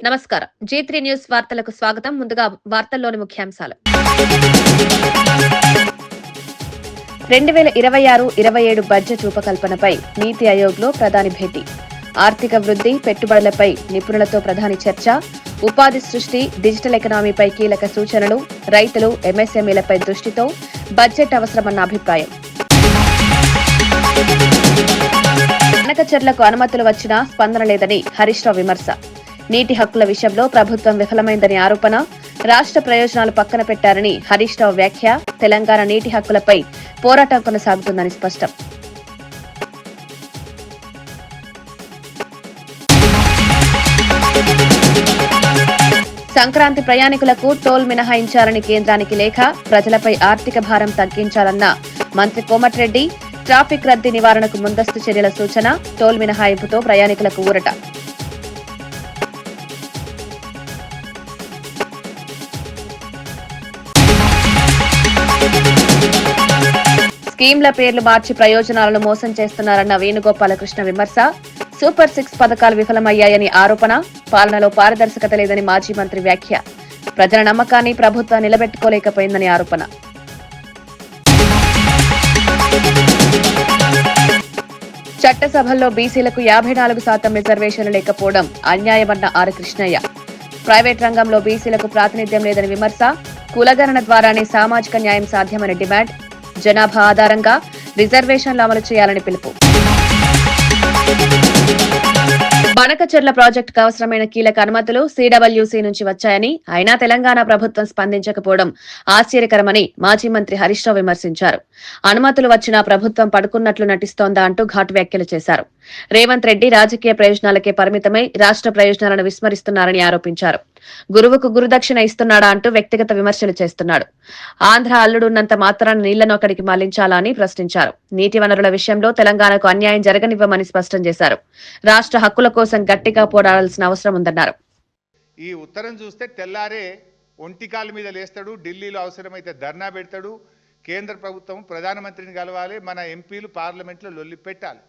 నమస్కారం. G3 news వార్తలకు స్వాగతం. ముందుగా వార్తల్లోని ముఖ్యాంశాలు. 2026-27 బడ్జెట్ రూపకల్పనపై నీతి ఆయోగ్లో ప్రధాని భేటీ. ఆర్థిక వృద్ధి, పెట్టుబడులపై నిపుణులతో ప్రధాని చర్చ. ఉపాధి సృష్టి, డిజిటల్ ఎకనామీపై కీలక సూచనలు. రైతులు, ఎంఎస్ఎంఈలపై దృష్టితో బడ్జెట్ అవసరమన్న అభిప్రాయం. బనకచెర్లకు అనుమతులు వచ్చినా స్పందన లేదని హరీష్ రావు విమర్శ. నీటి హక్కుల విషయంలో ప్రభుత్వం విఫలమైందని ఆరోపణ. రాష్ట్ర ప్రయోజనాలు పక్కన పెట్టారని హరీష్ రావు వ్యాఖ్య. తెలంగాణ నీటి హక్కులపై పోరాటం కొనసాగుతుందని స్పష్టం. సంక్రాంతి ప్రయాణికులకు టోల్ మినహాయించాలని కేంద్రానికి లేఖ. ప్రజలపై ఆర్థిక భారం తగ్గించాలన్న మంత్రి కోమటిరెడ్డి. ట్రాఫిక్ రద్దీ నివారణకు ముందస్తు చర్యల సూచన. టోల్ మినహాయింపుతో ప్రయాణికులకు ఊరట. స్కీమ్ల పేర్లు మార్చి ప్రయోజనాలను మోసం చేస్తున్నారన్న వేణుగోపాలకృష్ణ విమర్శ. సూపర్ 6 పథకాలు విఫలమయ్యాయని ఆరోపణ. పాలనలో పారదర్శకత లేదని మాజీ మంత్రి వ్యాఖ్య. ప్రజల నమ్మకాన్ని ప్రభుత్వం నిలబెట్టుకోలేకపోయిందని ఆరోపణ. చట్టసభల్లో బీసీలకు 54% రిజర్వేషన్లు లేకపోవడం అన్యాయమన్న ఆర్ కృష్ణయ్య. ప్రైవేట్ రంగంలో బీసీలకు ప్రాతినిధ్యం లేదని విమర్శ. కులగణన ద్వారానే సామాజిక న్యాయం సాధ్యమని డిమాండ్. జనాభా ఆధారంగా రిజర్వేషన్లు అమలు చేయాలని పిలుపు. బనకచెర్ల ప్రాజెక్టుకు అవసరమైన కీలక అనుమతులు సిడబ్ల్యూసీ నుంచి వచ్చాయని, అయినా తెలంగాణ ప్రభుత్వం స్పందించకపోవడం ఆశ్చర్యకరమని మాజీ మంత్రి హరీష్ రావు విమర్శించారు. అనుమతులు వచ్చినా ప్రభుత్వం పడుకున్నట్లు నటిస్తోందా అంటూ ఘాటు వ్యాఖ్యలు చేశారు. రేవంత్ రెడ్డి రాజకీయ ప్రయోజనాలకే పరిమితమై రాష్ట్ర ప్రయోజనాలను విస్మరిస్తున్నారని ఆరోపించారు. గురువుకు గురుదక్షిణ ఇస్తున్నాడా అంటూ వ్యక్తిగత విమర్శలు చేస్తున్నాడు. ఆంధ్ర అల్లుడున్నంత మాత్రాన నీళ్లను అక్కడికి మళ్లించాలా అని ప్రశ్నించారు. నీటి వనరుల విషయంలో తెలంగాణకు అన్యాయం జరగనివ్వమని స్పష్టం చేశారు. రాష్ట్ర హక్కుల కోసం గట్టిగా పోరాడాల్సిన అవసరం ఉందన్నారు. ఈ ఉత్తరం చూస్తే తెల్లారే ఒంటికాల మీద లేస్తాడు, ఢిల్లీలో అవసరమైతే ధర్నా పెడతాడు. కేంద్ర ప్రభుత్వం ప్రధానమంత్రిని కలవాలి, మన ఎంపీలు పార్లమెంట్లో లొల్లి పెట్టాలి.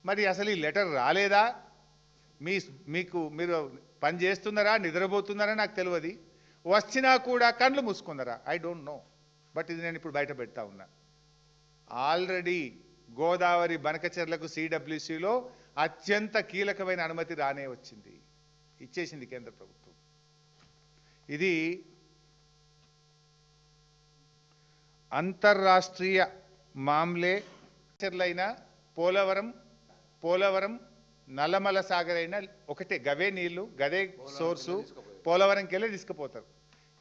మరి అసలు ఈ లెటర్ రాలేదా? మీరు పని చేస్తున్నారా, నిద్రపోతున్నారా నాకు తెలియదు. వచ్చినా కూడా కళ్ళు మూసుకున్నారా? I don't know. బట్ ఇది నేను ఇప్పుడు బయట పెడతా ఉన్నా. ఆల్రెడీ గోదావరి బనకచెర్లకు సిడబ్ల్యూసీలో అత్యంత కీలకమైన అనుమతి రానే వచ్చింది, ఇచ్చేసింది కేంద్ర ప్రభుత్వం. ఇది అంతర్రాష్ట్రీయ మామ్లే. చెర్లైనా పోలవరం నల్లమల సాగర్ అయినా ఒకటే, గవే నీళ్లు, గదే సోర్సు. పోలవరంకి వెళ్ళి తీసుకుపోతారు.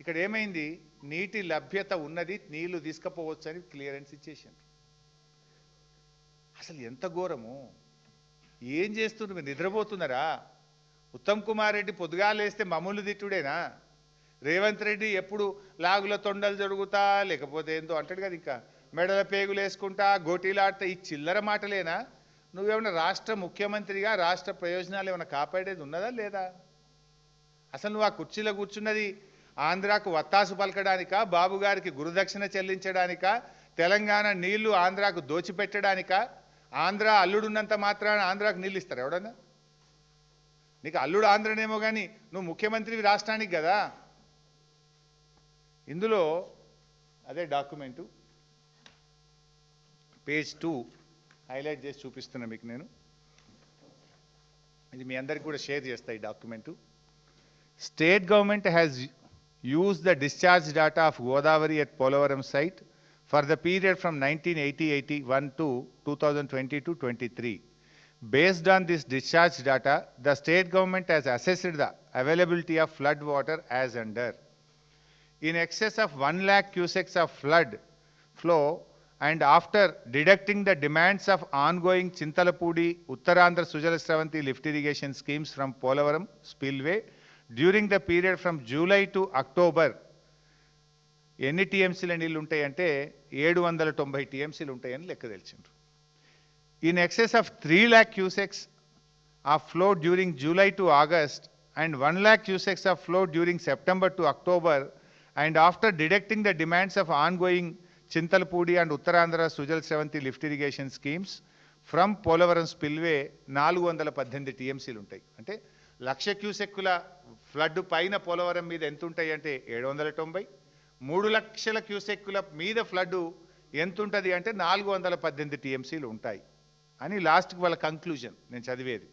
ఇక్కడ ఏమైంది, నీటి లభ్యత ఉన్నది, నీళ్లు తీసుకుపోవచ్చు అని క్లియరెన్స్ ఇచ్చేసారు. అసలు ఎంత ఘోరము! ఏం చేస్తున్నారు మీరు? నిద్రపోతున్నారా? ఉత్తమ్ కుమార్ రెడ్డి పొద్దుగాలేస్తే మమ్మల్ని తిట్టుడేనా? రేవంత్ రెడ్డి ఎప్పుడు లాగుల తొండలు జరుగుతా, లేకపోతే ఏందో అంటాడు కదా, ఇంకా మెడల పేగులు వేసుకుంటా, గోటీలాడుతా, ఈ చిల్లర మాటలేనా? నువ్వేమన్నా రాష్ట్ర ముఖ్యమంత్రిగా రాష్ట్ర ప్రయోజనాలు ఏమైనా కాపాడేది ఉన్నదా లేదా? అసలు నువ్వు ఆ కుర్చీలో కూర్చున్నది ఆంధ్రాకు వత్తాసు పలకడానికా, బాబు గారికి గురుదక్షిణ చెల్లించడానికా, తెలంగాణ నీళ్లు ఆంధ్రాకు దోచిపెట్టడానికా? ఆంధ్ర అల్లుడున్నంత మాత్రాన ఆంధ్రాకు నీళ్ళు ఇస్తారు ఎవడన్నా? నీకు అల్లుడు ఆంధ్రనేమో కానీ నువ్వు ముఖ్యమంత్రి రాష్ట్రానికి కదా. ఇందులో అదే డాక్యుమెంటు పేజ్ 2 హైలైట్ చేసి చూపిస్తున్నా మీకు నేను. ఇది మీ అందరికీ కూడా షేర్ చేస్తా ఈ document. State government has used the discharge data of Godavari at Polavaram site for the period from 1980-81 to 2020-23. Based on this discharge data, the state government has assessed the availability of flood water as under. In excess of 1 lakh cusecs of flood flow, and after deducting the demands of ongoing Chintalapudi, Uttarandhra Sujala Sravanti lift irrigation schemes from Polavaram spillway, during the period from July to October, ఎన్ని టీఎంసీల నీళ్ళు ఉంటాయంటే 790 టీఎంసీలు ఉంటాయని లెక్క తెలిసిండ్రు. In excess of 3 lakh cusecs of flow during July to August and 1 lakh cusecs of flow during September to October, and after deducting the demands of ongoing Chintalapudi and Uttarandhra Sujal Sravanti lift irrigation schemes from Polavaram spillway 418 టీఎంసీలు ఉంటాయి. అంటే 1,00,000 క్యూసెక్కుల flood పైన పోలవరం మీద ఎంత ఉంటాయి అంటే 790, 3,00,000 క్యూసెక్కుల మీద ఫ్లడ్ ఎంత ఉంటుంది అంటే 418 టీఎంసీలు ఉంటాయి అని లాస్ట్కి వాళ్ళ కంక్లూజన్ నేను చదివేది.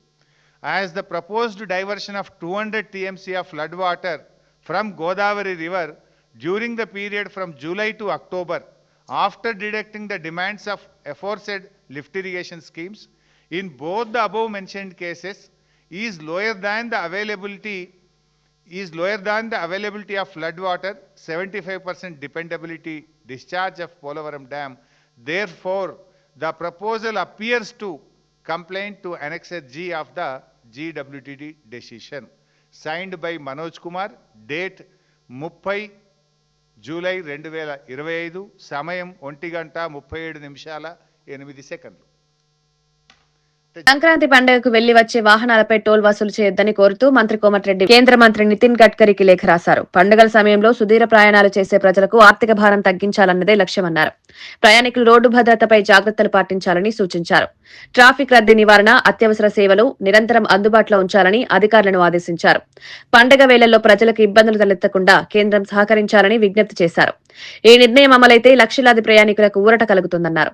As the proposed diversion of 200 TMC of flood water from Godavari river during the period from July to October after deducting the demands of aforesaid lift irrigation schemes in both the above mentioned cases is lower than the availability of flood water, 75% dependability discharge of Polavaram Dam. Therefore, the proposal appears to complain to Annex G of the GWTD decision. Signed by Manoj Kumar, date 30 July 2025, సమయం 1:37 సంక్రాంతి పండుగకు వెళ్లి వచ్చే వాహనాలపై toll వసూలు చేయొద్దని కోరుతూ మంత్రి కోమటిరెడ్డి కేంద్ర మంత్రి నితిన్ గడ్కరీకి లేఖ రాశారు. పండుగల సమయంలో సుదీర్ఘ ప్రయాణాలు చేసే ప్రజలకు ఆర్థిక భారం తగ్గించాలన్నదే లక్ష్యమన్నారు. ప్రయాణికులు రోడ్డు భద్రతపై జాగ్రత్తలు పాటించాలని సూచించారు. ట్రాఫిక్ రద్దీ నివారణ, అత్యవసర సేవలు నిరంతరం అందుబాటులో ఉంచాలని అధికారులను ఆదేశించారు. పండుగ వేళల్లో ప్రజలకు ఇబ్బందులు తలెత్తకుండా కేంద్రం సహకరించాలని విజ్ఞప్తి చేశారు. ఈ నిర్ణయం అమలైతే లక్షలాది ప్రయాణికులకు ఊరట కలుగుతుందన్నారు.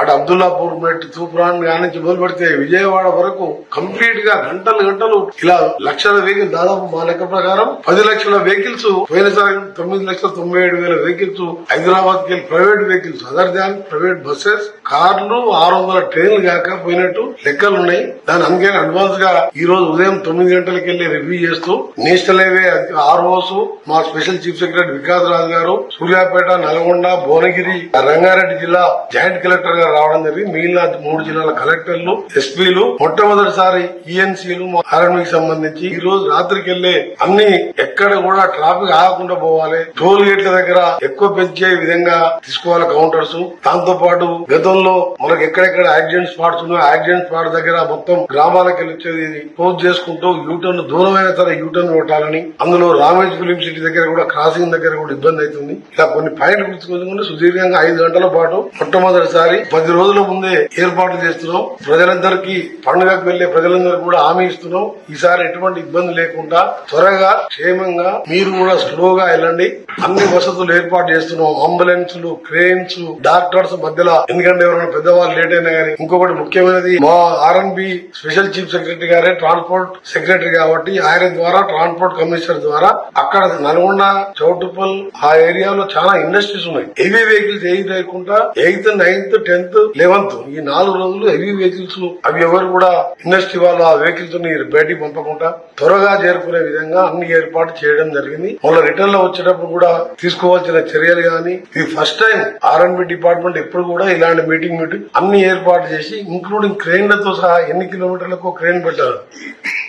అటు అబ్దుల్లాపూర్ మెట్ తూప్రాన్ నుంచి మొదలు పెడితే విజయవాడ వరకు కంప్లీట్ గా గంటలు ఇలా లక్షల వెహికల్, దాదాపు మా లెక్క ప్రకారం 10 లక్షల వెహికల్స్ పోయినసారి 9,97,000 వెహికల్స్ హైదరాబాద్ కి private vehicles other than private buses, కార్లు, 600 ట్రైన్లు కాక పోయినట్టు లెక్కలు ఉన్నాయి. దాని అందుకని అడ్వాన్స్ గా ఈ రోజు ఉదయం 9 గంటలకు వెళ్లి రివ్యూ చేస్తూ నేషనల్ హైవే ఆర్ఓస్, మా special chief secretary Vikas Raj గారు, సూర్యాపేట, నల్గొండ, భువనగిరి, రంగారెడ్డి జిల్లా జాయింట్ కలెక్టర్ గారు రావడం జరిగింది. మిగిలిన 3 జిల్లాల కలెక్టర్లు, ఎస్పీలు, మొట్టమొదటిసారి ఈఎన్సీలు ఆర్ఎంఈకి సంబంధించి ఈ రోజు రాత్రికి వెళ్లే అన్ని ఎక్కడ కూడా ట్రాఫిక్ ఆగకుండా పోవాలి. టోల్ గేట్ల దగ్గర ఎక్కువ పెంచే విధంగా తీసుకోవాలి కౌంటర్స్. దాంతో పాటు గతంలో మనకు ఎక్కడెక్కడ యాక్సిడెంట్ స్పాట్స్ ఉన్నాయో యాక్సిడెంట్ స్పాట్ దగ్గర మొత్తం గ్రామాలకు వచ్చేది క్లోజ్ చేసుకుంటూ యూటర్న్ దూరమైన సరే యూటర్న్ కొట్టాలని, అందులో రామేజ్ ఫిలిం సిటీ దగ్గర కూడా క్రాసింగ్ దగ్గర కూడా ఇబ్బంది అవుతుంది. ఇలా కొన్ని పాయింట్లు గుర్తుకొచ్చుకుంటే సుదీర్ఘంగా 5 గంటల పాటు మొట్టమొదటిసారి 10 రోజుల ముందే ఏర్పాట్లు చేస్తున్నాం. ప్రజలందరికీ పండుగకు వెళ్లే ప్రజలందరికీ కూడా హామీ ఇస్తున్నాం. ఈసారి ఎటువంటి ఇబ్బంది లేకుండా త్వరగా క్షేమంగా మీరు కూడా స్లోగా వెళ్ళండి. అన్ని వసతులు ఏర్పాటు చేస్తున్నాం. అంబులెన్స్లు, క్రేన్స్, డాక్టర్స్ మధ్యలో, ఎందుకంటే ఎవరైనా పెద్దవాళ్ళు లేట్ అయినా కానీ. ఇంకొకటి ముఖ్యమైనది, మా ఆర్ఎన్బి స్పెషల్ చీఫ్ సెక్రటరీ గారే ట్రాన్స్పోర్ట్ సెక్రటరీ కాబట్టి ఆయన ద్వారా ట్రాన్స్పోర్ట్ కమిషనర్ ద్వారా అక్కడ నల్గొండ, చౌటుప్పల్ ఆ ఏరియాలో చాలా ఇండస్ట్రీస్ ఉన్నాయి. హెవీ వెహికల్స్ ఏది లేకుండా 8th, 9th, 10th, 11th ఈ 4 రోజులు హెవీ వెహికల్స్ అవి ఎవరు కూడా ఇండస్ట్రీ వాళ్ళు ఆ వెహికల్స్ బయటికి పంపకుండా త్వరగా చేరుకునే విధంగా అన్ని ఏర్పాటు చేయడం జరిగింది. వాళ్ళ రిటర్న్ లో వచ్చేటప్పుడు కూడా తీసుకోవాల్సిన చర్యలు గాని, ఇది ఫస్ట్ టైం ఆర్ఎన్బి డిపార్ట్మెంట్ ఎప్పుడు కూడా ఇలాంటి మీటింగ్ అన్ని ఏర్పాటు చేసి ఇంక్లూడింగ్ క్రేన్లతో సహా ఎన్ని కిలోమీటర్లకు క్రేన్ పెట్టారు.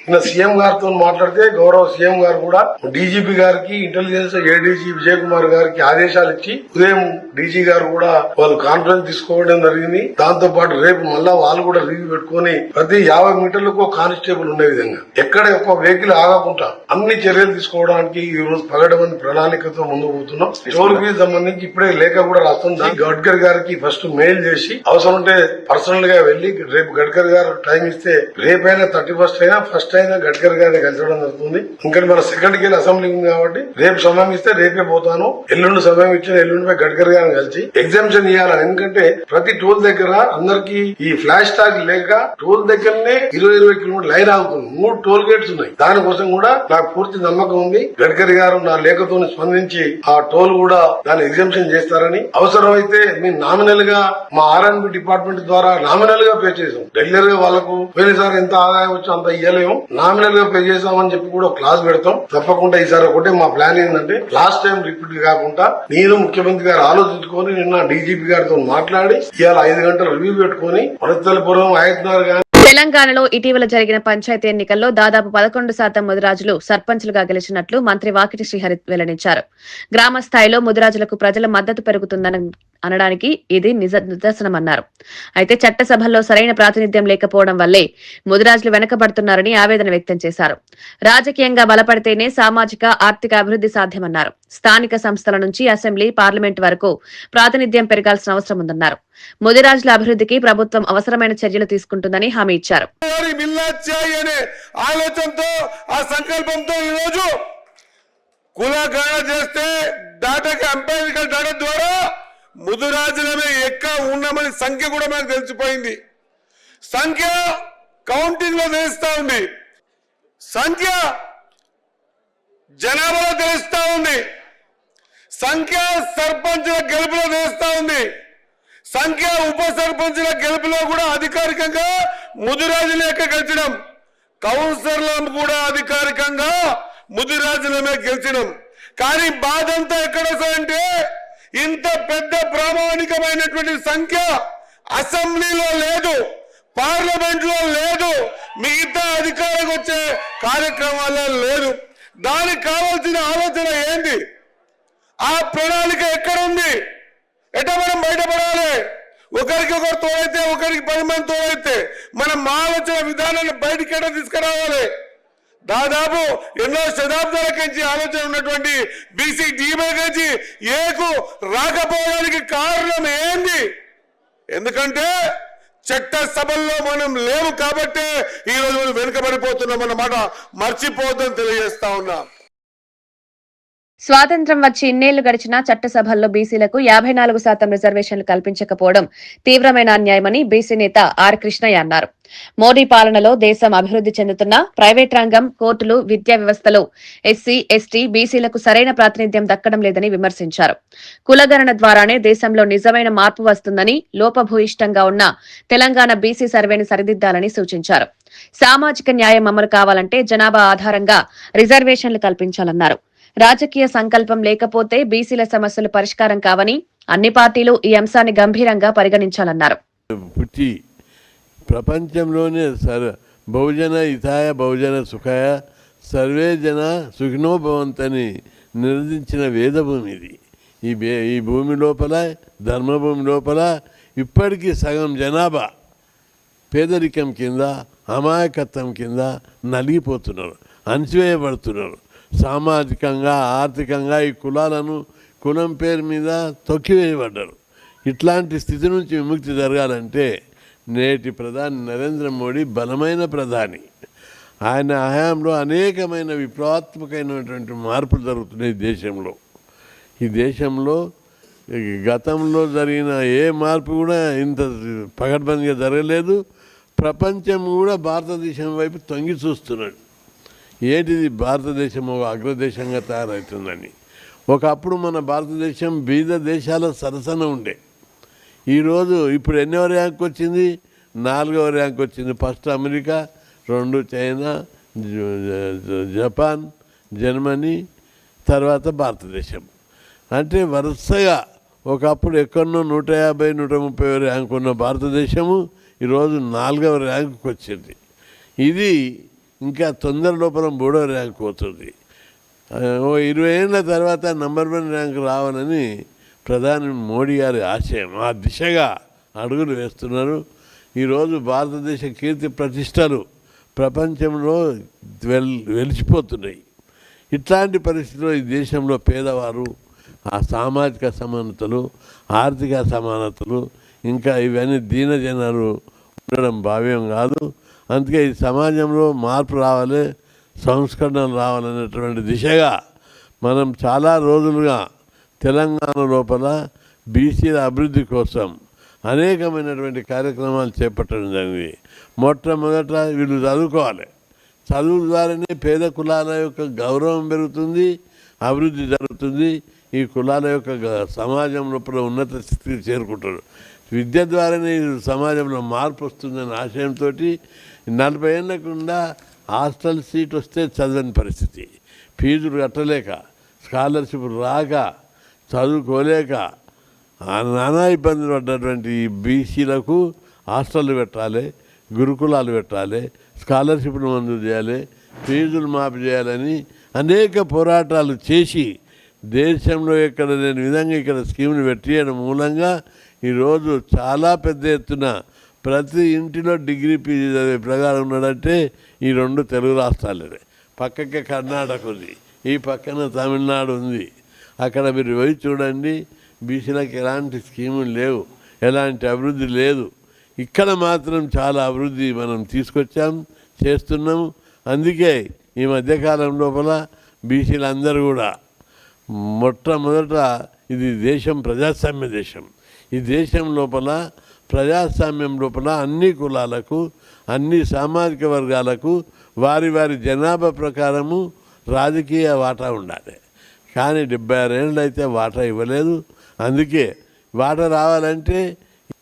నిన్న సీఎం గారితో మాట్లాడితే గౌరవ సీఎం గారు కూడా డీజీపీ గారికి, ఇంటెలిజెన్స్ ఏడీజీ విజయ్ కుమార్ గారికి ఆదేశాలు ఇచ్చి ఉదయం డీజీ గారు కూడా వాళ్ళు కాన్ఫరెన్స్ తీసుకోవడం జరిగింది. దాంతో పాటు రేపు మళ్ళా వాళ్ళు కూడా రివ్యూ పెట్టుకుని ప్రతి 50 మీటర్లకు కానిస్టేబుల్ ఉండే విధంగా ఎక్కడ ఒక్క వెహికల్ ఆగకుండా అన్ని చర్యలు తీసుకోవడానికి ఈ రోజు పగడమని ప్రణాళికతో ముందుకు పోతున్నాం. టోల్ ఫీజు సంబంధించి ఇప్పుడే లేఖ కూడా రాస్తుంది. గడ్కరీ గారికి ఫస్ట్ మెయిల్ చేసి అవసరం ఉంటే పర్సనల్ గా వెళ్లి రేపు గడ్కరీ గారు టైం ఇస్తే రేపైనా 31st అయినా ఫస్ట్ అయినా గడ్కరీ గారిని కలిసడం జరుగుతుంది. ఇంకా మన సెకండ్ కి అసెంబ్లీ ఉంది కాబట్టి రేపు సమయం ఇస్తే రేపే పోతాను. ఎల్లుండి సమయం ఇచ్చిన ఎల్లుండి గడ్కరీ గారిని కలిసి ఎగ్జామ్షన్ ఇవ్వాలని. ఎందుకంటే ప్రతి టోల్ దగ్గర అందరికి ఈ ఫ్లాష్ ట్యాగ్ లేక టోల్ దగ్గరనే 20 కిలోమీటర్ లైన్ ఆగుతుంది. 3 టోల్ గేట్స్ ఉన్నాయి. దానికోసం కూడా నాకు పూర్తి నమ్మకం ఉంది. గడ్కరీ గారు నా లేఖతో స్పందించి ఆ టోల్ కూడా దాన్ని ఎగ్జామ్షన్ చేస్తారని. అవసరమైతే మేము నామినల్ గా మా ఆర్ఎన్బి డిపార్ట్మెంట్ ద్వారా నామినల్ గా పే చేసాం. రెగ్యులర్ గా వాళ్ళకు పోయినసారి ఎంత ఆదాయం వచ్చో అంత ఇయ్యలేము. నామినల్ గా పే చేసామని చెప్పి కూడా క్లాస్ పెడతాం. తప్పకుండా ఈసారి ఒకటే మా ప్లాన్ ఏంటంటే లాస్ట్ టైం రిపీట్ కాకుండా నేను ముఖ్యమంత్రి గారు ఆలోచించుకొని నిన్న డీజీపీ గారితో మాట్లాడి ఇవాళ 5 గంటలు రివ్యూ పెట్టుకుని వనస్థలిపురం, ఆయత్నార్ గాని. తెలంగాణలో ఇటీవల జరిగిన పంచాయతీ ఎన్నికల్లో దాదాపు 11% ముదిరాజులు సర్పంచులుగా గెలిచినట్లు మంత్రి వాకిటి శ్రీహరి వెల్లడించారు. గ్రామ స్థాయిలో ముదిరాజులకు ప్రజల మద్దతు పెరుగుతుందని అనడానికి ఇది నిదర్శనమన్నారు. అయితే చట్టసభల్లో సరైన ప్రాతినిధ్యం లేకపోవడం వల్లే ముదిరాజులు వెనకబడుతున్నారని ఆవేదన వ్యక్తం చేశారు. రాజకీయంగా బలపడితేనే సామాజిక ఆర్థిక అభివృద్ధి సాధ్యమన్నారు. స్థానిక సంస్థల నుంచి అసెంబ్లీ, పార్లమెంట్ వరకు ప్రాతినిధ్యం పెరగాల్సిన అవసరం ఉందన్నారు. ముదిరాజుల అభివృద్ధికి ప్రభుత్వం అవసరమైన చర్యలు తీసుకుంటుందని హామీ ఇచ్చారు. ఆలోచనతో ఆ సంకల్పంతో ఈరోజు కులగణన చేస్తే డాటాకి ఎంపైరికల్ డాటా ద్వారా ముదిరాజులమే ఎక్కువ ఉన్నామని సంఖ్య కూడా మనకు తెలిసిపోయింది. సంఖ్య కౌంటింగ్ లో తెలుస్తా ఉంది, సంఖ్య జనాభాలో తెలుస్తా ఉంది, సంఖ్య సర్పంచుల గెలుపులో తెలుస్తా ఉంది, సంఖ్య ఉప సర్పంచుల గెలుపులో కూడా అధికారికంగా ముదిరాజులే గెలిచడం, కౌన్సిలర్లను కూడా అధికారికంగా ముదిరాజులమే గెలిచడం. కానీ బాధ అంతా ఎక్కడ వస్తుందంటే ఇంత పెద్ద ప్రామాణికమైనటువంటి సంఖ్య అసెంబ్లీలో లేదు, పార్లమెంట్ లో లేదు, మిగతా అధికారం వచ్చే కార్యక్రమాల్లో లేదు. దానికి కావాల్సిన ఆలోచన ఏంటి? ఆ ప్రణాళిక ఎక్కడుంది? ఎట్లా మనం బయటపడాలి? ఒకరికి ఒకరు తోడైతే, ఒకరికి 10 మంది తోడైతే మనం ఆలోచన విధానాన్ని బయటికి ఎట్లా తీసుకురావాలి? దాదాపు ఎన్నో శతాబ్దాల నుంచి ఆలోచన ఉన్నటువంటి బీసీ డీబైకి ఏకు రాకపోవడానికి కారణం ఏంది? ఎందుకంటే చట్టసభల్లో మనం లేవు కాబట్టి ఈ రోజు మనం వెనుకబడిపోతున్నాం అన్నమాట మర్చిపోద్దని తెలియజేస్తా ఉన్నాం. స్వాతంత్ర్యం వచ్చి ఇన్నేళ్లు గడిచినా చట్టసభల్లో బీసీలకు 54% రిజర్వేషన్లు కల్పించకపోవడం తీవ్రమైన అన్యాయమని బీసీ నేత ఆర్ కృష్ణయ్య అన్నారు. మోడీ పాలనలో దేశం అభివృద్ధి చెందుతున్నా ప్రైవేట్ రంగం, కోర్టులు, విద్యా వ్యవస్థలో ఎస్సీ, ఎస్టీ, బీసీలకు సరైన ప్రాతినిధ్యం దక్కడం లేదని విమర్శించారు. కులగణన ద్వారానే దేశంలో నిజమైన మార్పు వస్తుందని, లోపభూయిష్టంగా ఉన్న తెలంగాణ బీసీ సర్వేని సరిదిద్దాలని సూచించారు. సామాజిక న్యాయం అమలు కావాలంటే జనాభా ఆధారంగా రిజర్వేషన్లు కల్పించాలన్నారు. రాజకీయ సంకల్పం లేకపోతే బీసీల సమస్యలు పరిష్కారం కావని, అన్ని పార్టీలు ఈ అంశాన్ని గంభీరంగా పరిగణించాలన్నారు. ప్రపంచంలోనే బహుజన హితాయ బహుజన సుఖాయ సర్వే జన సుఖినో భవంతని నిర్దించిన వేదభూమి ఇది. ఈ భూమి లోపల, ధర్మభూమి లోపల ఇప్పటికీ సగం జనాభా పేదరికం కింద, అమాయకత్వం కింద నలిగిపోతున్నారు, అణచివేయబడుతున్నారు. సామాజికంగా, ఆర్థికంగా ఈ కులాలను కులం పేరు మీద తొక్కివేయబడ్డారు. ఇట్లాంటి స్థితి నుంచి విముక్తి జరగాలంటే నేటి ప్రధాని నరేంద్ర మోడీ బలమైన ప్రధాని. ఆయన హయాంలో అనేకమైన విప్లవాత్మకమైనటువంటి మార్పులు జరుగుతున్నాయి దేశంలో. ఈ దేశంలో గతంలో జరిగిన ఏ మార్పు కూడా ఇంత పకడ్బందీగా జరగలేదు. ప్రపంచం కూడా భారతదేశం వైపు తొంగి చూస్తున్నాడు. ఏంటిది? భారతదేశం ఒక అగ్రదేశంగా తయారవుతుందని. ఒకప్పుడు మన భారతదేశం బీద దేశాల సరసన ఉండే. ఈరోజు ఇప్పుడు ఎన్నో ర్యాంక్ వచ్చింది? 4వ ర్యాంక్ వచ్చింది. First America, 2 China, Japan, Germany, తర్వాత భారతదేశం. అంటే వరుసగా ఒకప్పుడు ఎక్కడో 150, 130 ర్యాంక్ ఉన్న భారతదేశము ఈరోజు 4వ ర్యాంకుకి వచ్చింది. ఇది ఇంకా తొందర లోపల 3వ ర్యాంక్ పోతుంది. 20 ఏళ్ళ తర్వాత నంబర్ 1 ర్యాంక్ రావాలని ప్రధాని మోడీ గారి ఆశయం. ఆ దిశగా అడుగులు వేస్తున్నారు. ఈరోజు భారతదేశ కీర్తి ప్రతిష్టలు ప్రపంచంలో వెలిసిపోతున్నాయి. ఇట్లాంటి పరిస్థితుల్లో ఈ దేశంలో పేదవారు, ఆ సామాజిక సమానతలు, ఆర్థిక సమానతలు, ఇంకా ఇవన్నీ దీనజనాలు ఉండడం భావ్యం కాదు. అందుకే ఈ సమాజంలో మార్పు రావాలి, సంస్కరణలు రావాలనేటువంటి దిశగా మనం చాలా రోజులుగా తెలంగాణ లోపల బీసీల అభివృద్ధి కోసం అనేకమైనటువంటి కార్యక్రమాలు చేపట్టడం జరిగింది. మొట్టమొదట వీళ్ళు చదువుకోవాలి. చదువు ద్వారానే పేద కులాల యొక్క గౌరవం పెరుగుతుంది, అభివృద్ధి జరుగుతుంది. ఈ కులాల యొక్క సమాజం లోపల ఉన్నత స్థితికి చేరుకుంటారు. విద్య ద్వారానే సమాజంలో మార్పు వస్తుందనే ఆశయంతో 40 ఏళ్ళకుండా హాస్టల్ సీట్ వస్తే చదవని పరిస్థితి, ఫీజులు కట్టలేక, స్కాలర్షిప్ రాక, చదువుకోలేక నానా ఇబ్బందులు పడ్డటువంటి ఈ బీసీలకు హాస్టళ్ళు పెట్టాలి, గురుకులాలు పెట్టాలి, స్కాలర్షిప్ను మంజూరు చేయాలి, ఫీజులు మాఫీ చేయాలని అనేక పోరాటాలు చేసి దేశంలో ఎక్కడ లేని విధంగా ఇక్కడ స్కీమ్ని పెట్టియడం మూలంగా ఈరోజు చాలా పెద్ద ఎత్తున ప్రతి ఇంటిలో డిగ్రీ పీజీ చదివే ప్రకారం ఉన్నాడంటే ఈ 2 తెలుగు రాష్ట్రాలే. పక్కకే కర్ణాటక ఉంది, ఈ పక్కన తమిళనాడు ఉంది. అక్కడ మీరు పోయి చూడండి, బీసీలకు ఎలాంటి స్కీములు లేవు, ఎలాంటి అభివృద్ధి లేదు. ఇక్కడ మాత్రం చాలా అభివృద్ధి మనం తీసుకొచ్చాం, చేస్తున్నాము. అందుకే ఈ మధ్యకాలం లోపల బీసీలందరూ కూడా మొట్టమొదట ఇది దేశం ప్రజాస్వామ్య దేశం. ఈ దేశం లోపల ప్రజాస్వామ్యం లోపల అన్ని కులాలకు, అన్ని సామాజిక వర్గాలకు వారి వారి జనాభా ప్రకారము రాజకీయ వాటా ఉండాలి. కానీ 76 ఏళ్ళు అయితే వాటా ఇవ్వలేదు. అందుకే వాటా రావాలంటే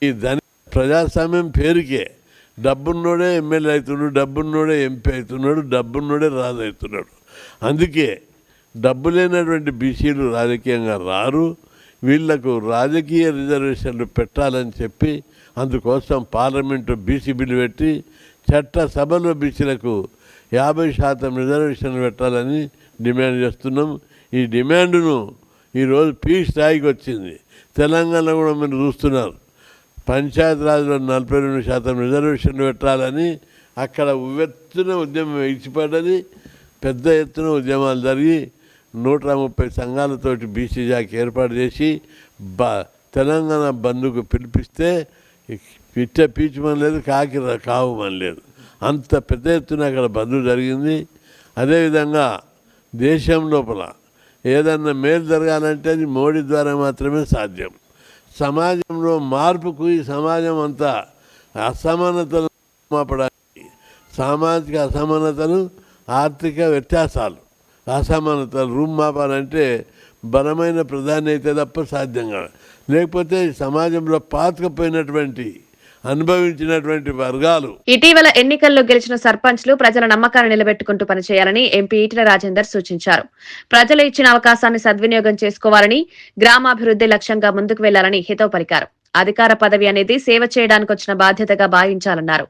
ఈ ప్రజాస్వామ్యం పేరుకే డబ్బున్నోడే ఎమ్మెల్యే అవుతున్నాడు, డబ్బున్నోడే ఎంపీ అవుతున్నాడు, డబ్బున్నోడే రాజు అవుతున్నాడు. అందుకే డబ్బు లేనటువంటి బీసీలు రాజకీయంగా రారు. వీళ్లకు రాజకీయ రిజర్వేషన్లు పెట్టాలని చెప్పి అందుకోసం పార్లమెంటు బీసీ బిల్లు పెట్టి చట్టసభలో బీసీలకు 50% రిజర్వేషన్లు పెట్టాలని డిమాండ్ చేస్తున్నాం. ఈ డిమాండ్ను ఈరోజు పీక్ స్థాయికి వచ్చింది. తెలంగాణ కూడా మీరు చూస్తున్నారు, పంచాయతీరాజ్లో 42% రిజర్వేషన్లు పెట్టాలని అక్కడ ఉవ్వెత్తున ఉద్యమం ఇచ్చిపడ్డది. పెద్ద ఎత్తున ఉద్యమాలు జరిగి 130 సంఘాలతోటి బీసీ జాకి ఏర్పాటు చేసి తెలంగాణ బంద్కు పిలిపిస్తే పిట్ట పీచమని లేదు, కాకి కావమని లేదు. అంత పెద్ద ఎత్తున అక్కడ బంద్ జరిగింది. అదేవిధంగా దేశం లోపల ఏదన్నా మేలు జరగాలంటే అది మోడీ ద్వారా మాత్రమే సాధ్యం. సమాజంలో మార్పుకు ఈ సమాజం అంతా అసమానతలు మాపడానికి, సామాజిక అసమానతలు, ఆర్థిక వ్యత్యాసాలు, అసమానతలు రూపుమాపాలంటే బలమైన ప్రధాని అయితే తప్ప సాధ్యం కాదు. లేకపోతే సమాజంలో పాతుకుపోయినటువంటి అనుభవించినటువంటి వర్గాలు. ఇటీవల ఎన్నికల్లో గెలిచిన సర్పంచ్లు ప్రజల నమ్మకాన్ని నిలబెట్టుకుంటూ పనిచేయాలని ఎంపీ ఈటెల రాజేందర్ సూచించారు. ప్రజలు ఇచ్చిన అవకాశాన్ని సద్వినియోగం చేసుకోవాలని, గ్రామాభివృద్ధి లక్ష్యంగా ముందుకు వెళ్లాలని హితవు పలికారు. అధికార పదవి అనేది సేవ చేయడానికి వచ్చిన బాధ్యతగా భావించాలన్నారు.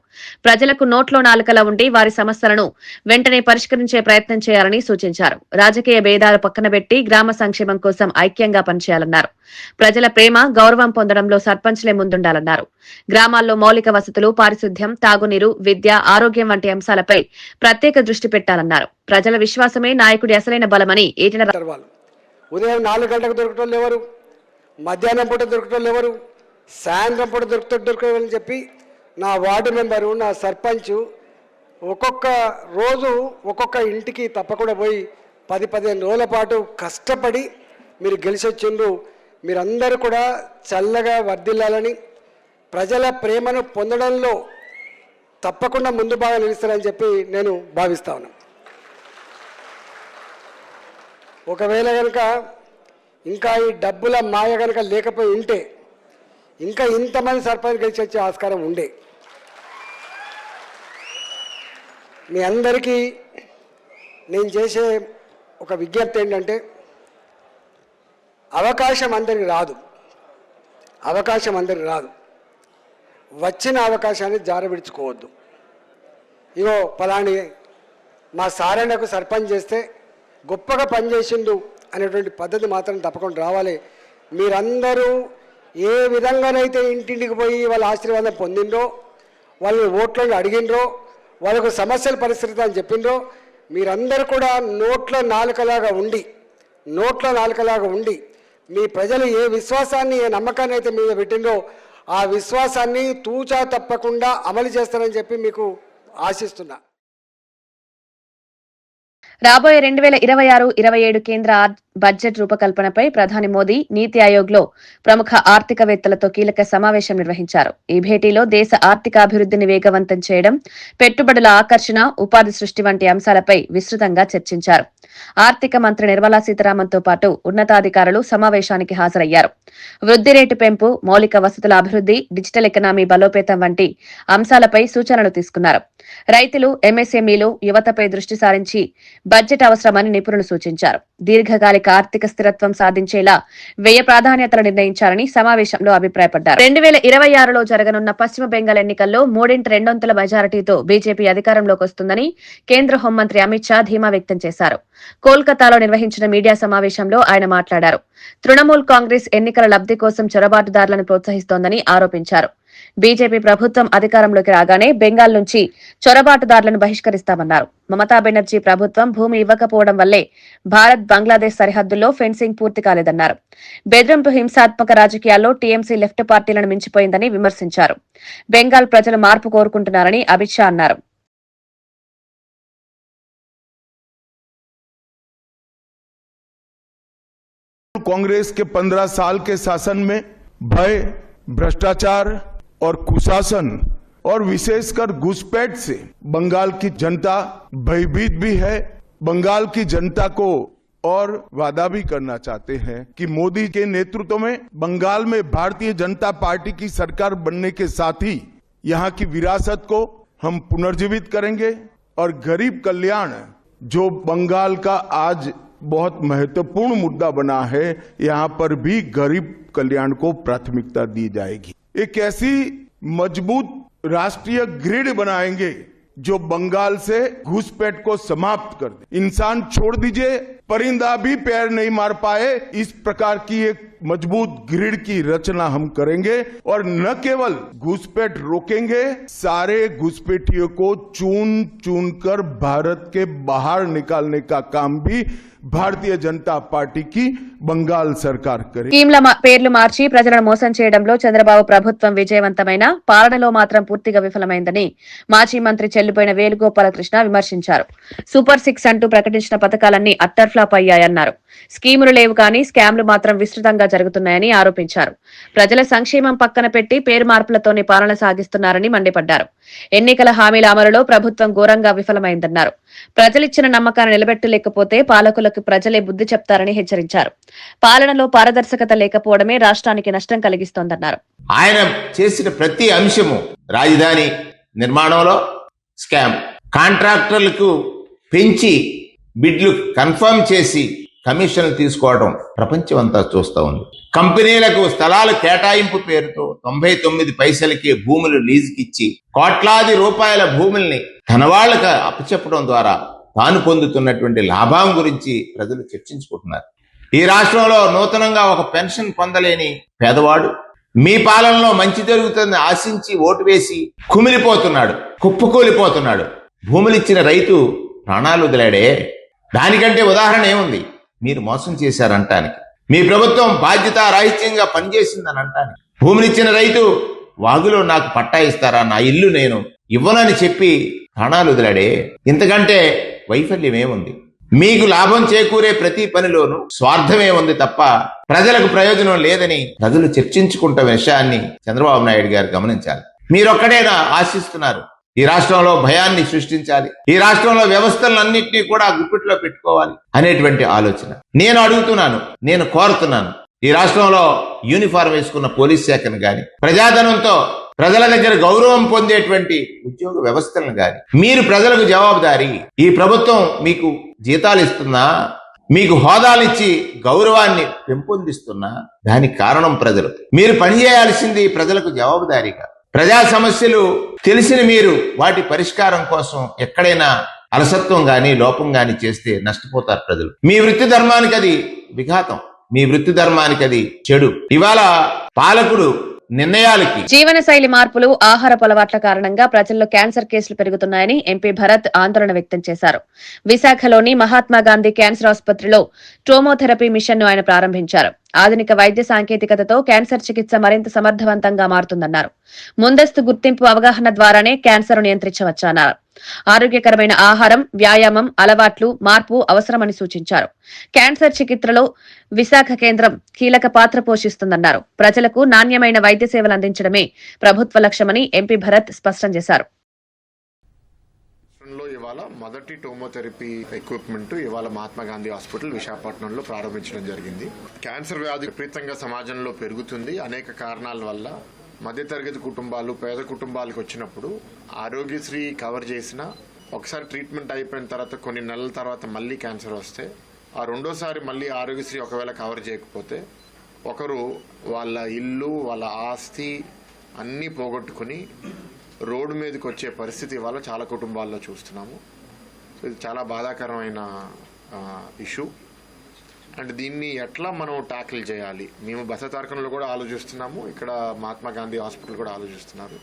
ప్రజలకు నోట్లో నాలుకలా ఉండి వారి సమస్యలను వెంటనే పరిష్కరించే ప్రయత్నం చేయాలని సూచించారు. రాజకీయ భేదాలు పక్కన పెట్టి గ్రామ సంక్షేమం కోసం ఐక్యంగా పనిచేయాలన్నారు. ప్రజల ప్రేమ, గౌరవం పొందడంలో సర్పంచ్లే ముందుండాలన్నారు. గ్రామాల్లో మౌలిక వసతులు, పారిశుద్ధ్యం, తాగునీరు, విద్య, ఆరోగ్యం వంటి అంశాలపై ప్రత్యేక దృష్టి పెట్టాలన్నారు. ప్రజల విశ్వాసమే నాయకుడి అసలైన బలమని ఈటెల ఉదయం 4 గంటలకు దొరకటోళ్ళు ఎవరు, మధ్యాహ్నం పూట దొరకటోళ్ళు ఎవరు, సాయంత్రం పూట దొరకని చెప్పి నా వార్డు మెంబరు, నా సర్పంచ్ ఒక్కొక్క రోజు ఒక్కొక్క ఇంటికి తప్పకుండా పోయి 10-15 రోజుల పాటు కష్టపడి మీరు గెలిచొచ్చిండ్రు. మీరందరూ కూడా చల్లగా వర్ధిల్లాలని, ప్రజల ప్రేమను పొందడంలో తప్పకుండా ముందు బాగా నిలుస్తారని చెప్పి నేను భావిస్తా ఉన్నాను. ఒకవేళ కనుక ఇంకా ఈ డబ్బుల మాయ కనుక లేకపోయి ఉంటే ఇంకా ఇంతమంది సర్పంచ్ గెలిచి వచ్చే ఆస్కారం ఉండే. మీ అందరికీ నేను చేసే ఒక విజ్ఞప్తి ఏంటంటే, అవకాశం అందరికి రాదు, వచ్చిన అవకాశాన్ని జారవిడుచుకోవద్దు. ఇగో పలాని మా సారణకు సర్పంచ్ చేస్తే గొప్పగా పనిచేసిండు అనేటువంటి పద్ధతి మాత్రం తప్పకుండా రావాలి. మీరందరూ ఏ విధంగానైతే ఇంటింటికి పోయి వాళ్ళ ఆశీర్వాదం పొందిండ్రో, వాళ్ళు ఓట్లను అడిగినరో, వాళ్ళకు సమస్యల పరిస్థితి అని చెప్పిండ్రో, మీరందరూ కూడా నోట్ల నాలుకలాగా ఉండి మీ ప్రజలు ఏ విశ్వాసాన్ని, ఏ నమ్మకాన్ని అయితే మీద పెట్టిండ్రో ఆ విశ్వాసాన్ని తూచా తప్పకుండా అమలు చేస్తారని చెప్పి మీకు ఆశిస్తున్నా. రాబోయే 2026-27 కేంద్ర బడ్జెట్ రూపకల్పనపై ప్రధాని మోదీ నీతి ఆయోగ్లో ప్రముఖ ఆర్థికవేత్తలతో కీలక సమావేశం నిర్వహించారు. ఈ భేటీలో దేశ ఆర్థికాభివృద్ధిని వేగవంతం చేయడం, పెట్టుబడుల ఆకర్షణ, ఉపాధి సృష్టి వంటి అంశాలపై విస్తృతంగా చర్చించారు. ఆర్థిక మంత్రి నిర్మలా సీతారామన్తో పాటు ఉన్నతాధికారులు సమావేశానికి హాజరయ్యారు. వృద్ధి రేటు పెంపు, మౌలిక వసతుల అభివృద్ధి, డిజిటల్ ఎకనామీ బలోపేతం వంటి అంశాలపై సూచనలు తీసుకున్నారు. రైతులు, ఎంఎస్ఎంఈలు, యువతపై దృష్టి సారించి బడ్జెట్ అవసరమని నిపుణులు సూచించారు. దీర్ఘకాలిక ప్రణాళిక ఆర్థిక స్థిరత్వం సాధించేలా వ్యయ ప్రాధాన్యతలు నిర్ణయించాలని సమావేశంలో అభిప్రాయపడ్డారు. 2026లో జరగనున్న పశ్చిమ బెంగాల్ ఎన్నికల్లో 3/2 మెజారిటీతో బీజేపీ అధికారంలోకి వస్తుందని కేంద్ర హోంమంత్రి అమిత్ షా ధీమా వ్యక్తం చేశారు. కోల్కతాలో నిర్వహించిన మీడియా సమావేశంలో ఆయన మాట్లాడారు. తృణమూల్ కాంగ్రెస్ ఎన్నికల లబ్ది కోసం చొరబాటుదారులను ప్రోత్సహిస్తోందని ఆరోపించారు. బీజేపీ ప్రభుత్వం అధికారంలోకి రాగానే బెంగాల్ నుంచి చొరబాటుదారులను బహిష్కరిస్తామన్నారు. మమతా బెనర్జీ ప్రభుత్వం భూమి ఇవ్వకపోవడం వల్లే భారత్ బంగ్లాదేశ్ సరిహద్దుల్లో ఫెన్సింగ్ పూర్తి కాలేదన్నారు. బెదిరింపు హింసాత్మక రాజకీయాల్లో టీఎంసీ లెఫ్ట్ పార్టీలను మించిపోయిందని విమర్శించారు. బెంగాల్ ప్రజలు మార్పు కోరుకుంటున్నారని అమిత్ షా అన్నారు. कांग्रेस के 15 साल के शासन में भय, भ्रष्टाचार और कुशासन और विशेषकर घुसपैठ से बंगाल की जनता भयभीत भी है। बंगाल की जनता को और वादा भी करना चाहते हैं कि मोदी के नेतृत्व में बंगाल में भारतीय जनता पार्टी की सरकार बनने के साथ ही यहाँ की विरासत को हम पुनर्जीवित करेंगे और गरीब कल्याण जो बंगाल का आज बहुत महत्वपूर्ण मुद्दा बना है, यहाँ पर भी गरीब कल्याण को प्राथमिकता दी जाएगी। एक ऐसी मजबूत राष्ट्रीय ग्रिड बनाएंगे जो बंगाल से घुसपैठ को समाप्त कर दे। इंसान छोड़ दीजिए, परिंदा भी पैर नहीं मार पाए, इस प्रकार की एक मजबूत ग्रिड की रचना हम करेंगे और न केवल घुसपैठ रोकेंगे, सारे घुसपैठियों को चुन चुन कर भारत के बाहर निकालने का काम भी భారతీయ జనతా పార్టీకి బంగాల్ సర్కార్ స్కీమ్ల పేర్లు మార్చి ప్రజలను మోసం చేయడంలో చంద్రబాబు ప్రభుత్వం విజయవంతమైన పాలనలో మాత్రం పూర్తిగా విఫలమైందని మాజీ మంత్రి చెల్లిపోయిన వేణుగోపాలకృష్ణ విమర్శించారు. సూపర్ 6 అంటూ ప్రకటించిన పథకాలన్నీ అట్టర్ ఫ్లాప్ అయ్యాయన్నారు. స్కీములు లేవు కానీ స్కామ్లు మాత్రం విస్తృతంగా జరుగుతున్నాయని ఆరోపించారు. ప్రజల సంక్షేమం పక్కన పెట్టి పేరు మార్పులతోనే పాలన సాగిస్తున్నారని మండిపడ్డారు. ఎన్నికల హామీల అమలులో ప్రభుత్వం ఘోరంగా విఫలమైందన్నారు. ప్రజలిచ్చిన నమ్మకాన్ని నిలబెట్టలేకపోతే పాలకులకు ప్రజలే బుద్ధి చెప్తారని హెచ్చరించారు. పాలనలో పారదర్శకత లేకపోవడమే రాష్ట్రానికి నష్టం కలిగిస్తోందన్నారు. ఆయన చేసిన ప్రతి అంశము రాజధాని నిర్మాణంలో స్కామ్, కాంట్రాక్టర్లకు పెంచి బిడ్లు కన్ఫర్మ్ చేసి కమిషన్లు తీసుకోవడం ప్రపంచం అంతా చూస్తూ ఉంది. కంపెనీలకు స్థలాల కేటాయింపు పేరుతో 99 పైసలకి భూములు లీజుకిచ్చి కోట్లాది రూపాయల భూముల్ని తన వాళ్ళకి అప్పచెప్పడం ద్వారా తాను పొందుతున్నటువంటి లాభం గురించి ప్రజలు చర్చించుకుంటున్నారు. ఈ రాష్ట్రంలో నూతనంగా ఒక పెన్షన్ పొందలేని పేదవాడు మీ పాలనలో మంచి జరుగుతుందని ఆశించి ఓటు వేసి కుమిలిపోతున్నాడు, కుప్పకూలిపోతున్నాడు. భూములిచ్చిన రైతు ప్రాణాలు వదిలాడే. దానికంటే ఉదాహరణ ఏముంది? మీరు మోసం చేశారంటానికి, మీ ప్రభుత్వం బాధ్యతారాహిత్యంగా పనిచేసిందని అంటానికి. భూమినిచ్చిన రైతు వాగులో నాకు పట్టా ఇస్తారా, నా ఇల్లు నేను ఇవ్వనని చెప్పి ప్రాణాలు వదిలాడే. ఇంతకంటే వైఫల్యం ఏముంది? మీకు లాభం చేకూరే ప్రతి పనిలోనూ స్వార్థమే ఉంది తప్ప ప్రజలకు ప్రయోజనం లేదని ప్రజలు చర్చించుకుంటున్న విషయాన్ని చంద్రబాబు నాయుడు గారు గమనించాలి. మీరొక్కడేనా ఆశిస్తున్నారు ఈ రాష్ట్రంలో భయాన్ని సృష్టించాలి, ఈ రాష్ట్రంలో వ్యవస్థలన్నింటినీ కూడా గుప్పిట్లో పెట్టుకోవాలి అనేటువంటి ఆలోచన? నేను అడుగుతున్నాను, నేను కోరుతున్నాను, ఈ రాష్ట్రంలో యూనిఫారం వేసుకున్న పోలీస్ శాఖను గాని, ప్రజాధనంతో ప్రజల దగ్గర గౌరవం పొందేటువంటి ఉద్యోగ వ్యవస్థలను గాని మీరు ప్రజలకు జవాబుదారీ. ఈ ప్రభుత్వం మీకు జీతాలు ఇస్తున్నా, మీకు హోదాలిచ్చి గౌరవాన్ని పెంపొందిస్తున్నా దానికి కారణం ప్రజలు. మీరు పనిచేయాల్సింది ప్రజలకు జవాబుదారీగా. ప్రజా సమస్యలు తెలిసిన మీరు వాటి పరిష్కారం కోసం ఎక్కడైనా అలసత్వం గాని లోపం గాని చేస్తే నష్టపోతారు ప్రజలు. మీ వృత్తి ధర్మానికి అది విఘాతం, మీ వృత్తి ధర్మానికి అది చెడు. ఇవాళ పాలకుడు నిర్ణయాలకి జీవనశైలి మార్పులు, ఆహారపు అలవాట్ల కారణంగా ప్రజల్లో క్యాన్సర్ కేసులు పెరుగుతున్నాయని ఎంపీ భరత్ ఆందోళన వ్యక్తం చేశారు. విశాఖలోని మహాత్మాగాంధీ క్యాన్సర్ ఆసుపత్రిలో ట్రోమోథెరపీ మిషన్ ను ఆయన ప్రారంభించారు. ఆధునిక వైద్య సాంకేతికతతో క్యాన్సర్ చికిత్స మరింత సమర్థవంతంగా మారుతుందన్నారు. ముందస్తు గుర్తింపు, అవగాహన ద్వారానే క్యాన్సర్ నియంత్రించవచ్చన్నారు. ఆరోగ్యకరమైన ఆహారం, వ్యాయామం, అలవాట్లు మార్పు అవసరమని సూచించారు. క్యాన్సర్ చికిత్సలో విశాఖ కేంద్రం కీలక పాత్ర పోషిస్తుందన్నారు. ప్రజలకు నాణ్యమైన వైద్య సేవలు అందించడమే ప్రభుత్వ లక్ష్యమని ఎంపీ భరత్ స్పష్టం చేశారు. ఇవాళ మొదటి టోమోథెరపీ ఎక్విప్మెంట్ ఇవాళ మహాత్మా గాంధీ హాస్పిటల్ విశాఖపట్నంలో ప్రారంభించడం జరిగింది. క్యాన్సర్ వ్యాధి విపరీతంగా సమాజంలో పెరుగుతుంది. అనేక కారణాల వల్ల మధ్యతరగతి కుటుంబాలు, పేద కుటుంబాలకు వచ్చినప్పుడు ఆరోగ్యశ్రీ కవర్ చేసిన ఒకసారి ట్రీట్మెంట్ అయిపోయిన తర్వాత కొన్ని నెలల తర్వాత మళ్ళీ క్యాన్సర్ వస్తే ఆ రెండోసారి మళ్ళీ ఆరోగ్యశ్రీ ఒకవేళ కవర్ చేయకపోతే ఒకరు వాళ్ళ ఇల్లు వాళ్ళ ఆస్తి అన్నీ పోగొట్టుకుని రోడ్డు మీదకి వచ్చే పరిస్థితి ఇవాళ చాలా కుటుంబాల్లో చూస్తున్నాము. సో ఇది చాలా బాధాకరమైన ఇష్యూ. అండ్ దీన్ని ఎట్లా మనం ట్యాకిల్ చేయాలి, మేము బస తారకంలో కూడా ఆలోచిస్తున్నాము, ఇక్కడ మహాత్మా గాంధీ హాస్పిటల్ కూడా ఆలోచిస్తున్నారు.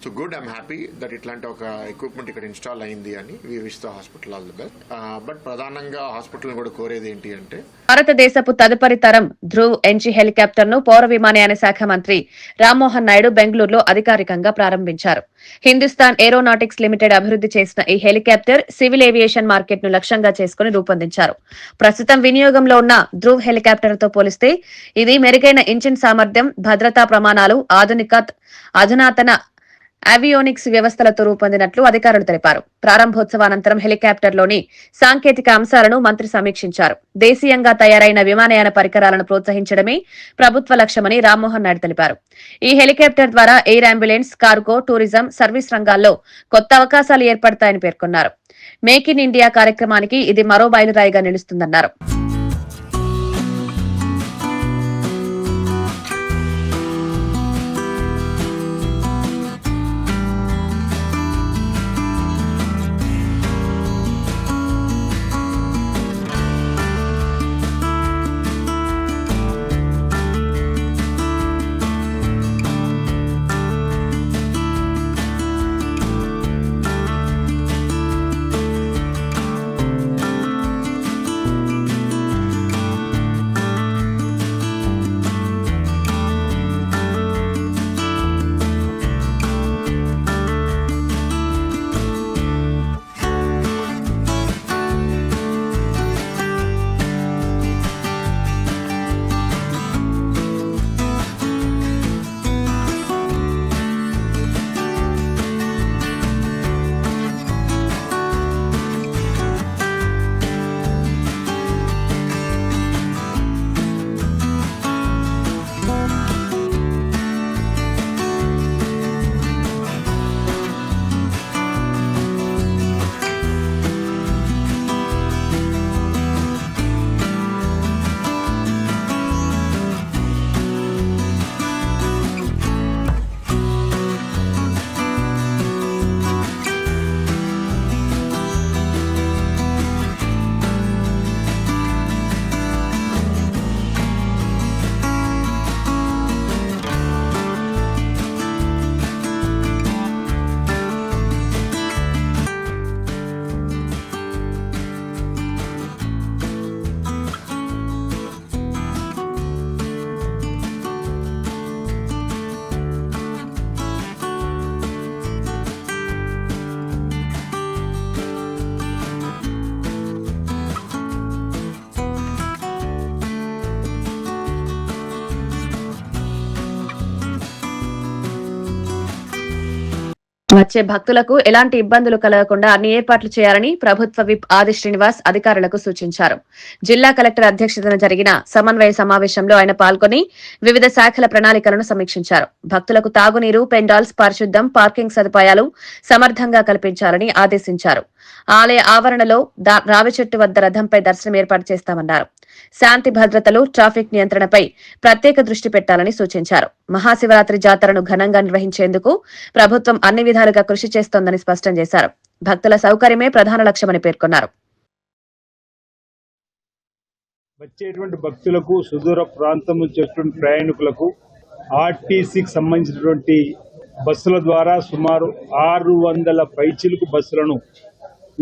So good, I'm happy that ఇట్లాంటి ఒక ఎక్విప్మెంట్ ఇక్కడ ఇన్స్టాల్ అయింది అని we wish the hospital all the best. But ప్రధానంగా హాస్పిటల్ కూడా కోరేది ఏంటి అంటే భారతదేశపు తదుపరి తరం ధ్రువ్ ఎన్జీ హెలికాప్టర్ ను పౌర విమానయాన శాఖ మంత్రి రామ్మోహన్ నాయుడు బెంగళూరులో అధికారికంగా ప్రారంభించారు. హిందుస్థాన్ ఏరోనాటిక్స్ లిమిటెడ్ అభివృద్ధి చేసిన ఈ హెలికాప్టర్ సివిల్ ఏవియేషన్ మార్కెట్ ను లక్ష్యంగా చేసుకుని రూపొందించారు. ప్రస్తుతం వినియోగంలో ఉన్న ధ్రువ్ హెలికాప్టర్ తో పోలిస్తే ఇది మెరుగైన ఇంజిన్ సామర్థ్యం, భద్రతా ప్రమాణాలు, అధునాతన ఆవియోనిక్స్ వ్యవస్థలతో రూపొందినట్లు అధికారులు తెలిపారు. ప్రారంభోత్సవానంతరం హెలికాప్టర్లోని సాంకేతిక అంశాలను మంత్రి సమీక్షించారు. దేశీయంగా తయారైన విమానయాన పరికరాలను ప్రోత్సహించడమే ప్రభుత్వ లక్ష్యమని రామ్మోహన్ నాయుడు తెలిపారు. ఈ హెలికాప్టర్ ద్వారా air ambulance, cargo, tourism, service రంగాల్లో కొత్త అవకాశాలు ఏర్పడతాయని పేర్కొన్నారు. మేక్ ఇన్ ఇండియా కార్యక్రమానికి ఇది మరో మైలురాయిగా నిలుస్తుందన్నారు. వచ్చే భక్తులకు ఎలాంటి ఇబ్బందులు కలగకుండా అన్ని ఏర్పాట్లు చేయాలని ప్రభుత్వ విప్ ఆది శ్రీనివాస్ అధికారులకు సూచించారు. జిల్లా కలెక్టర్ అధ్యక్షతన జరిగిన సమన్వయ సమావేశంలో ఆయన పాల్గొని వివిధ శాఖల ప్రణాళికలను సమీక్షించారు. భక్తులకు తాగునీరు, పెండాల్స్, పరిశుద్ధం, పార్కింగ్ సదుపాయాలు సమర్థంగా కల్పించాలని ఆదేశించారు. ఆలయ ఆవరణలో రావి చెట్టు వద్ద రథంపై దర్శనం ఏర్పాటు చేస్తామన్నారు. శాంతి భద్రతలు, ట్రాఫిక్ నియంత్రణపై ప్రత్యేక దృష్టి పెట్టాలని సూచించారు. మహాశివరాత్రి జాతరను ఘనంగా నిర్వహించేందుకు ప్రభుత్వం అన్ని విధాలుగా కృషి చేస్తోందని స్పష్టం చేశారు. భక్తుల సౌకర్యమే ప్రధాన లక్ష్యమని పేర్కొన్నారు. వచ్చేటువంటి భక్తులకు, సుదూర ప్రాంతం నుంచి వచ్చేటువంటి ప్రయాణికులకు ఆర్టీసీకి సంబంధించినటువంటి బస్సుల ద్వారా సుమారు 600 పైచిలుకు బస్సులను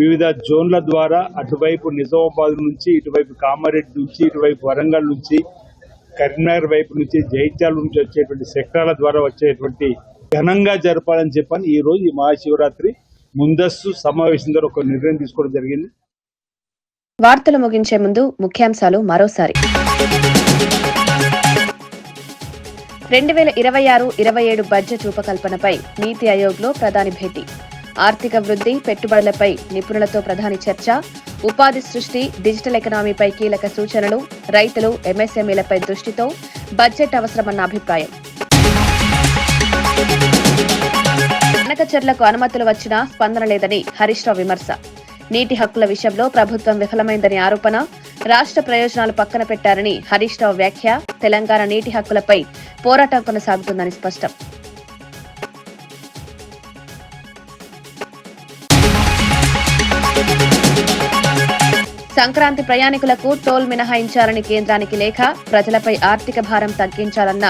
వివిధ జోన్ల ద్వారా అటువైపు నిజామాబాద్ నుంచి, ఇటువైపు కామారెడ్డి నుంచి, ఇటువైపు వరంగల్ నుంచి, కరీంనగర్ వైపు నుంచి, జైత్యాల నుంచి వచ్చేటువంటి సెక్టార్ల ద్వారా వచ్చేటువంటి ఘనంగా జరపాలని చెప్పని ఈ రోజు ఈ మహాశివరాత్రి ముందస్తు సమావేశం ద్వారా ఒక నిర్ణయం తీసుకోవడం జరిగింది. వార్తలు ముగించే ముందు ముఖ్యాంశాలు మరోసారి. 2026-27 బడ్జెట్ రూపకల్పనపై నీతి ఆయోగ్లో ప్రధాని భేటీ. ఆర్థిక వృద్ధి, పెట్టుబడులపై నిపుణులతో ప్రధాని చర్చ. ఉపాధి సృష్టి, డిజిటల్ ఎకనామీపై కీలక సూచనలు. రైతులు, ఎంఎస్ఎంఈలపై దృష్టితో బడ్జెట్ అవసరమన్న అభిప్రాయం. బనకచెర్లకు అనుమతులు వచ్చినా స్పందన లేదని హరీష్ రావు విమర్శ. నీటి హక్కుల విషయంలో ప్రభుత్వం విఫలమైందని ఆరోపణ. రాష్ట్ర ప్రయోజనాలు పక్కన పెట్టారని హరీష్ రావు వ్యాఖ్య. తెలంగాణ నీటి హక్కులపై పోరాటం కొనసాగుతుందని స్పష్టం. సంక్రాంతి ప్రయాణికులకు టోల్ మినహాయించాలని కేంద్రానికి లేఖ. ప్రజలపై ఆర్థిక భారం తగ్గించాలన్న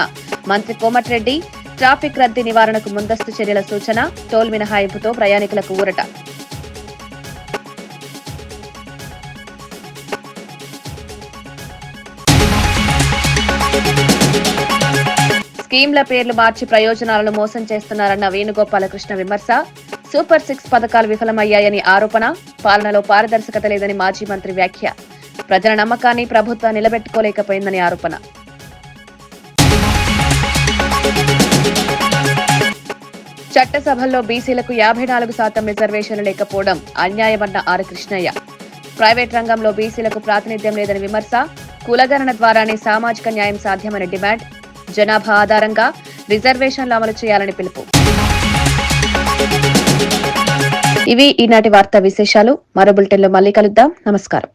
మంత్రి కోమటిరెడ్డి. ట్రాఫిక్ రద్దీ నివారణకు ముందస్తు చర్యల సూచన. టోల్ మినహాయింపుతో ప్రయాణికులకు ఊరట. స్కీమ్ల పేర్లు మార్చి ప్రయోజనాలను మోసం చేస్తున్నారన్న వేణుగోపాలకృష్ణ విమర్శ. సూపర్ 6 పథకాలు విఫలమయ్యాయని ఆరోపణ. పాలనలో పారదర్శకత లేదని మాజీ మంత్రి వ్యాఖ్య. ప్రజల నమ్మకాన్ని ప్రభుత్వం నిలబెట్టుకోలేకపోయిందని ఆరోపణ. చట్టసభల్లో బీసీలకు 54% రిజర్వేషన్లు లేకపోవడం అన్యాయమన్న ఆర్ కృష్ణయ్య. ప్రైవేట్ రంగంలో బీసీలకు ప్రాతినిధ్యం లేదని విమర్శ. కులగణన ద్వారానే సామాజిక న్యాయం సాధ్యమని డిమాండ్. జనాభా ఆధారంగా రిజర్వేషన్లు అమలు చేయాలని పిలుపు. ఇవి ఈనాటి వార్తా విశేషాలు. మరో బులెటిన్లో మళ్ళీ కలుద్దాం. నమస్కారం.